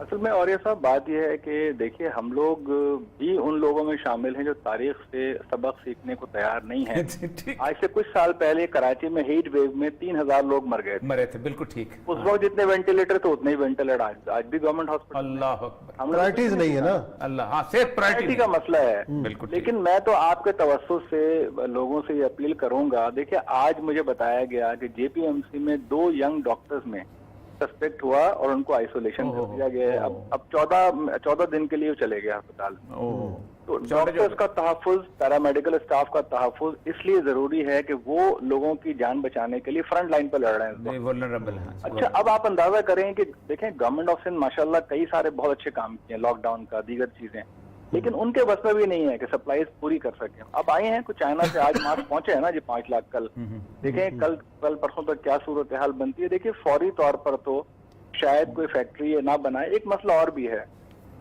اصل میں اور یہ صاحب بات یہ ہے کہ دیکھیے ہم لوگ بھی ان لوگوں میں شامل ہیں جو تاریخ سے سبق سیکھنے کو تیار نہیں ہیں. آج سے کچھ سال پہلے کراچی میں ہیٹ ویو میں 3000 لوگ مرے تھے. بالکل ٹھیک. اس وقت جتنے وینٹیلیٹر تھے اتنے ہی وینٹیلیٹر آج بھی گورنمنٹ ہاسپٹل. اللہ اکبر. پرائرٹیز نہیں ہے نا. اللہ ہاں صرف پرائرٹی کا مسئلہ ہے. بالکل. لیکن میں تو آپ کے توسط سے لوگوں سے یہ اپیل کروں گا. دیکھیں آج مجھے بتایا گیا کہ جے پی ایم سی میں 2 ینگ ڈاکٹرز میں سسپیکٹ ہوا اور ان کو آئسولیشن کر دیا گیا ہے. اب 14 دن کے لیے چلے گئے ہسپتال. تو ڈاکٹرز کا تحفظ, پیرامیڈیکل اسٹاف کا تحفظ اس لیے ضروری ہے کہ وہ لوگوں کی جان بچانے کے لیے فرنٹ لائن پر لڑ رہے ہیں. اچھا اب آپ اندازہ کریں کہ دیکھیں گورنمنٹ آف سندھ ماشاءاللہ کئی سارے بہت اچھے کام کیے ہیں, لاک ڈاؤن کا, دیگر چیزیں, لیکن ان کے بس میں بھی نہیں ہے کہ سپلائیز پوری کر سکیں. اب آئے ہیں کچھ چائنا سے, آج ماسک پہنچے ہیں نا جی 5 لاکھ کل. دیکھیں کل پرسوں تک کیا صورتحال بنتی ہے. دیکھیے فوری طور پر تو شاید کوئی فیکٹری نہ بنائے. ایک مسئلہ اور بھی ہے,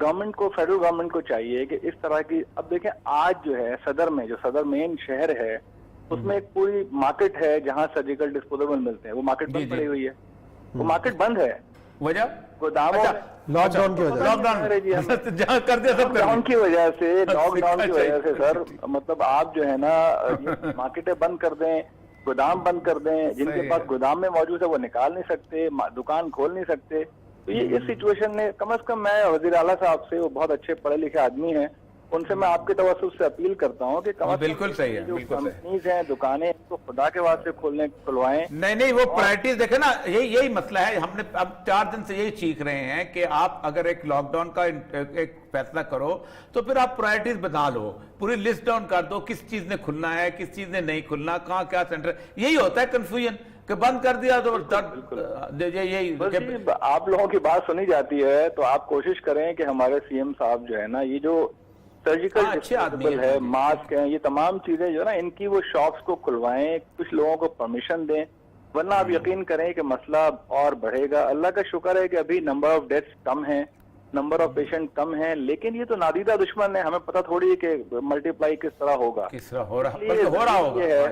گورنمنٹ کو, فیڈرل گورنمنٹ کو چاہیے کہ اس طرح کی, اب دیکھیں آج جو ہے صدر میں, جو صدر مین شہر ہے اس میں ایک پوری مارکیٹ ہے جہاں سرجیکل ڈسپوزیبل ملتے ہیں. وہ مارکیٹ بند پڑی ہوئی ہے. وہ مارکیٹ بند ہے. وجہ گوداموں لاک ڈاؤن کی وجہ جہاں کر دیا لاک ڈاؤن کی وجہ سے, لاک ڈاؤن کی وجہ سے سر, مطلب آپ جو ہے نا مارکیٹیں بند کر دیں, گودام بند کر دیں. جن کے پاس گودام میں موجود ہے وہ نکال نہیں سکتے, دکان کھول نہیں سکتے. تو یہ اس سچویشن نے کم از کم, میں وزیر اعلیٰ صاحب سے, وہ بہت اچھے پڑھے لکھے آدمی ہیں, ان سے میں آپ کے توسط سے اپیل کرتا ہوں کہ کم از کم بالکل صحیح ہے, جو بالکل کمپنیز ہیں, دکانیں, تو خدا کے واسطے کھلوائیں. نہیں وہ پرائرٹیز دیکھیں نا, یہی مسئلہ ہے. ہم نے اب 4 دن سے یہی چیخ رہے ہیں کہ آپ اگر ایک لاک ڈاؤن کا ایک فیصلہ کرو تو پھر آپ پرائرٹیز بنا لو, پوری لسٹ ڈاؤن کر دو, کس چیز نے کھلنا ہے, کس چیز نے نہیں کھلنا, کہاں کیا سینٹر. یہی ہوتا ہے کنفیوژن کہ بند کر دیا تو آپ لوگوں کی بات سنی جاتی ہے. تو آپ کوشش کریں کہ ہمارے سی ایم صاحب جو ہے نا, یہ جو سرجیکل ڈسپوزیبل ہے, ماسک ہیں, یہ تمام چیزیں جو ہے نا, ان کی وہ شاپس کو کھلوائیں, کچھ لوگوں کو پرمیشن دیں, ورنہ آپ یقین کریں کہ مسئلہ اور بڑھے گا. اللہ کا شکر ہے کہ ابھی نمبر آف ڈیتھس کم ہیں, نمبر آف پیشنٹ کم ہیں, لیکن یہ تو نادیدہ دشمن ہے. ہمیں پتہ تھوڑی ہے کہ ملٹی پلائی کس طرح ہوگا, کس طرح ہو رہا ہوگا.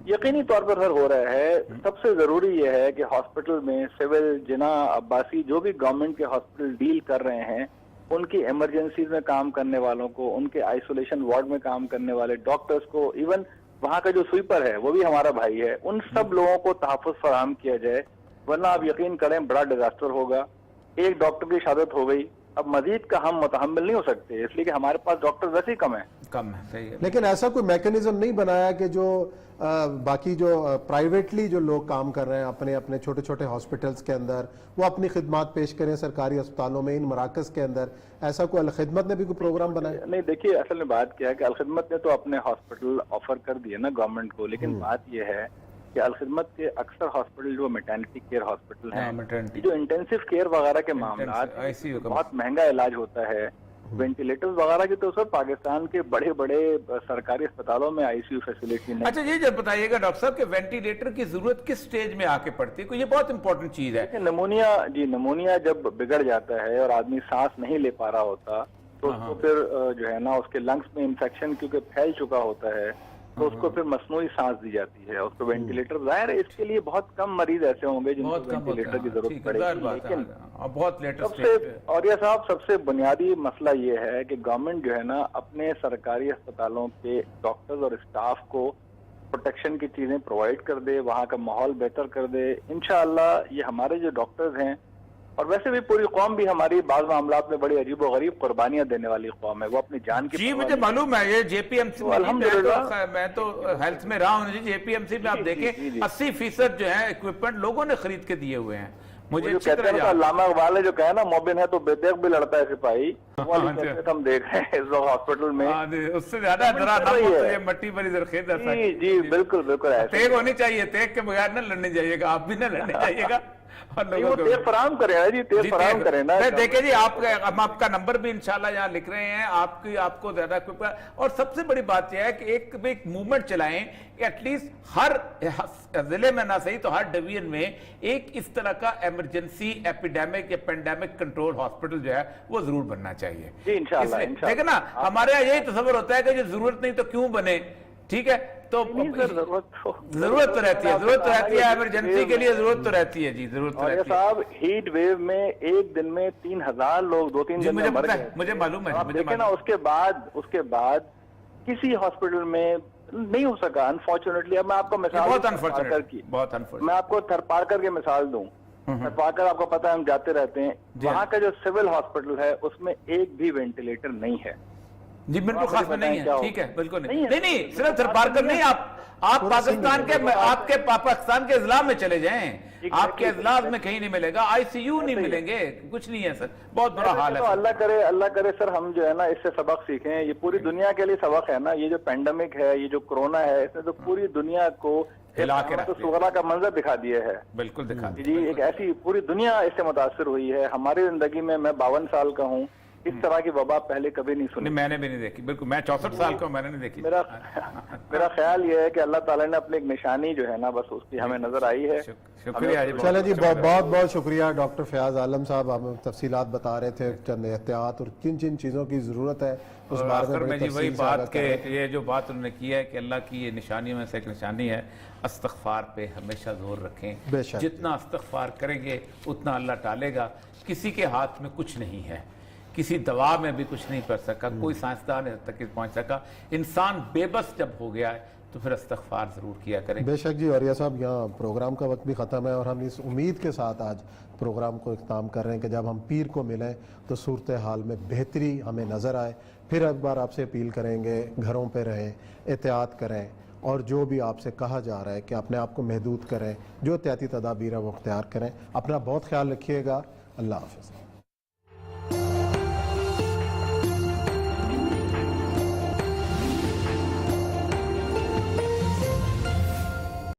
یقینی طور پر سر ہو رہا ہے. سب سے ضروری یہ ہے کہ ہاسپٹل میں سول, جنا, عباسی, جو بھی گورنمنٹ کے ہاسپٹل ڈیل کر رہے ہیں, ان کی ایمرجنسیز میں کام کرنے والوں کو, ان کے آئسولیشن وارڈ میں کام کرنے والے ڈاکٹرز کو, ایون وہاں کا جو سویپر ہے وہ بھی ہمارا بھائی ہے, ان سب لوگوں کو تحفظ فراہم کیا جائے. ورنہ آپ یقین کریں بڑا ڈیزاسٹر ہوگا. ایک ڈاکٹر کی شہادت ہو گئی, اب مزید کا ہم متحمل نہیں ہو سکتے, اس لیے کہ ہمارے پاس ڈاکٹر ویسے ہی کم ہے. لیکن ایسا کوئی میکنزم نہیں بنایا کہ جو باقی جو پرائیویٹلی جو لوگ کام کر رہے ہیں اپنے اپنے چھوٹے چھوٹے ہاسپٹلز کے اندر, وہ اپنی خدمات پیش کریں سرکاری اسپتالوں میں, ان مراکز کے اندر. ایسا کوئی الخدمت نے بھی کوئی پروگرام بنایا؟ نہیں, دیکھیے اصل میں بات کیا ہے کہ الخدمت نے تو اپنے ہاسپٹل آفر کر دیے نا گورنمنٹ کو, لیکن بات یہ ہے کہ الخدمت کے اکثر ہاسپٹل جو میٹرنٹی کیئر ہاسپٹل ہیں, جو انٹینسو کیئر وغیرہ کے معاملات, بہت مہنگا علاج ہوتا ہے. وینٹیلیٹرز وغیرہ کی تو سر پاکستان کے بڑے بڑے سرکاری اسپتالوں میں آئی سی یو فیسلٹی نہیں. اچھا یہ جب بتائیے گا ڈاکٹر صاحب کہ وینٹیلیٹر کی ضرورت کس سٹیج میں آ کے پڑتی ہے, یہ بہت امپورٹنٹ چیز ہے. نمونیا جب بگڑ جاتا ہے اور آدمی سانس نہیں لے پا رہا ہوتا تو اس کو پھر جو ہے نا, اس کے لنگس میں انفیکشن کیونکہ پھیل چکا ہوتا ہے, تو اس کو پھر مصنوعی سانس دی جاتی ہے, اس کو وینٹیلیٹر. ظاہر ہے اس کے لیے بہت کم مریض ایسے ہوں گے جن کو وینٹیلیٹر کی ضرورت پڑے گی. لیکن اور یہ صاحب سب سے بنیادی مسئلہ یہ ہے کہ گورنمنٹ جو ہے نا اپنے سرکاری اسپتالوں کے ڈاکٹرز اور اسٹاف کو پروٹیکشن کی چیزیں پرووائڈ کر دے, وہاں کا ماحول بہتر کر دے. انشاءاللہ یہ ہمارے جو ڈاکٹرز ہیں, اور ویسے بھی پوری قوم بھی ہماری بعض معاملات میں بڑی عجیب و غریب قربانیاں دینے والی قوم ہے, وہ اپنی جان کی. جی مجھے معلوم ہے, یہ جے پی ایم سی الحمدللہ میں تو ہیلتھ میں رہا ہوں, جے پی ایم سی میں آپ دیکھیں 80% جو ہے اکوپمنٹ لوگوں نے خرید کے دیے ہوئے ہیں. مجھے کہتے ہیں علامہ اقبال نے جو کہا نا, مومن ہے تو بے دیکھ بھی لڑتا ہے سپاہی, ہم دیکھ رہے ہیں اس وقت ہاسپٹل میں. اس سے زیادہ ذرا مٹی بھری زرخیز. جی بالکل بالکل تیگ ہونی چاہیے, تیگ کے بغیر نہ لڑنے جائیے گا, آپ بھی نہ لڑنے جائیے گا. تیز فراہم کریں نا جی, تیز فراہم کریں نا. دیکھیں جی, ہم آپ کا نمبر بھی انشاءاللہ یہاں لکھ رہے ہیں, آپ کو زیادہ. اور سب سے بڑی بات یہ ہے کہ ایک موومنٹ چلائیں کہ ایٹ لیسٹ ہر ضلع میں نہ صحیح تو ہر ڈویژن میں ایک اس طرح کا ایمرجنسی ایپیڈیمک یا پینڈیمک کنٹرول ہاسپٹل جو ہے وہ ضرور بننا چاہیے. جی انشاءاللہ. دیکھیں نا, ہمارے یہی تصور ہوتا ہے کہ جو ضرورت نہیں تو کیوں بنے. ٹھیک ہے تو نہیں سر، ضرورت تو رہتی ہے ایمرجنسی کے لیے ضرورت تو رہتی ہے جی، ضرورت تو اور یہ رہتی ہے صاحب ہیٹ ویو میں ایک دن میں 3000 لوگ 2-3 جی، دن میں مجھے مر پتا گئے. ہے، مجھے معلوم ہے، آپ مجھے دیکھیں نا معلوم اس کے بعد کسی ہاسپٹل میں نہیں ہو سکا انفارچونیٹلی. اب میں آپ کو مثال بہت دوں انفارچونیٹ کی، بہت انفارچونیٹ میں آپ کو تھرپارکر کی مثال دوں. تھرپارکر آپ کو پتا ہے ہم جاتے رہتے ہیں، وہاں کا جو سول ہاسپٹل ہے اس میں ایک بھی وینٹیلیٹر نہیں ہے. جی، بالکل خاص میں نہیں ہے، ٹھیک ہے، بالکل نہیں نہیں ہے. نہیں صرف تھرپارکر نہیں، آپ پاکستان کے پاکستان کے اضلاع میں چلے جائیں، آپ کے اضلاع میں کہیں نہیں ملے گا، آئی سی یو نہیں ملیں گے، کچھ نہیں ہے سر، بہت برا حال ہے تو اللہ کرے سر ہم جو ہے نا اس سے سبق سیکھیں. یہ پوری دنیا کے لیے سبق ہے نا. یہ جو پینڈیمک ہے، یہ جو کرونا ہے، اس نے تو پوری دنیا کو ہلا کے رکھ دیا. صغرا کا منظر دکھا دیا ہے. بالکل دکھا دیں جی، ایک ایسی پوری دنیا اس سے متاثر ہوئی ہے. ہماری زندگی میں 52 سال کا ہوں، اس طرح کی وبا پہلے کبھی نہیں سنی. میں نے بھی نہیں دیکھی، بالکل میں 64 سال کا ہوں، میں نے نہیں دیکھی. میرا خیال یہ ہے کہ اللہ تعالیٰ نے اپنی ایک نشانی جو ہے نا بس اس کی ہمیں نظر آئی ہے. شکریہ جی، چلے جی، بہت بہت شکریہ ڈاکٹر فیاض عالم صاحب. ہمیں تفصیلات بتا رہے تھے، چند احتیاط اور کن جن چیزوں کی ضرورت ہے اس بارے میں آخر میں جی وہی تفصیل سے آگاہ بات کر رہے کہ یہ جو بات انہوں نے کی ہے کہ اللہ کی یہ نشانیوں میں سے ایک نشانی ہے، استغفار پہ ہمیشہ زور رکھیں. بے شک. جتنا استغفار کریں گے اتنا اللہ ٹالے گا. کسی کے ہاتھ میں کچھ نہیں ہے، کسی دوا میں بھی کچھ نہیں کر سکا، کوئی سائنسدان تک پہنچ سکا. انسان بے بس جب ہو گیا ہے تو پھر استغفار ضرور کیا کریں. بے شک جی. اور یہ صاحب یہاں پروگرام کا وقت بھی ختم ہے اور ہم اس امید کے ساتھ آج پروگرام کو اختتام کر رہے ہیں کہ جب ہم پیر کو ملیں تو صورتحال میں بہتری ہمیں نظر آئے. پھر ایک بار آپ سے اپیل کریں گے، گھروں پہ رہیں، احتیاط کریں اور جو بھی آپ سے کہا جا رہا ہے کہ اپنے آپ کو محدود کریں، جو احتیاطی تدابیر ہے وہ اختیار کریں. اپنا بہت خیال رکھیے گا. اللہ حافظ.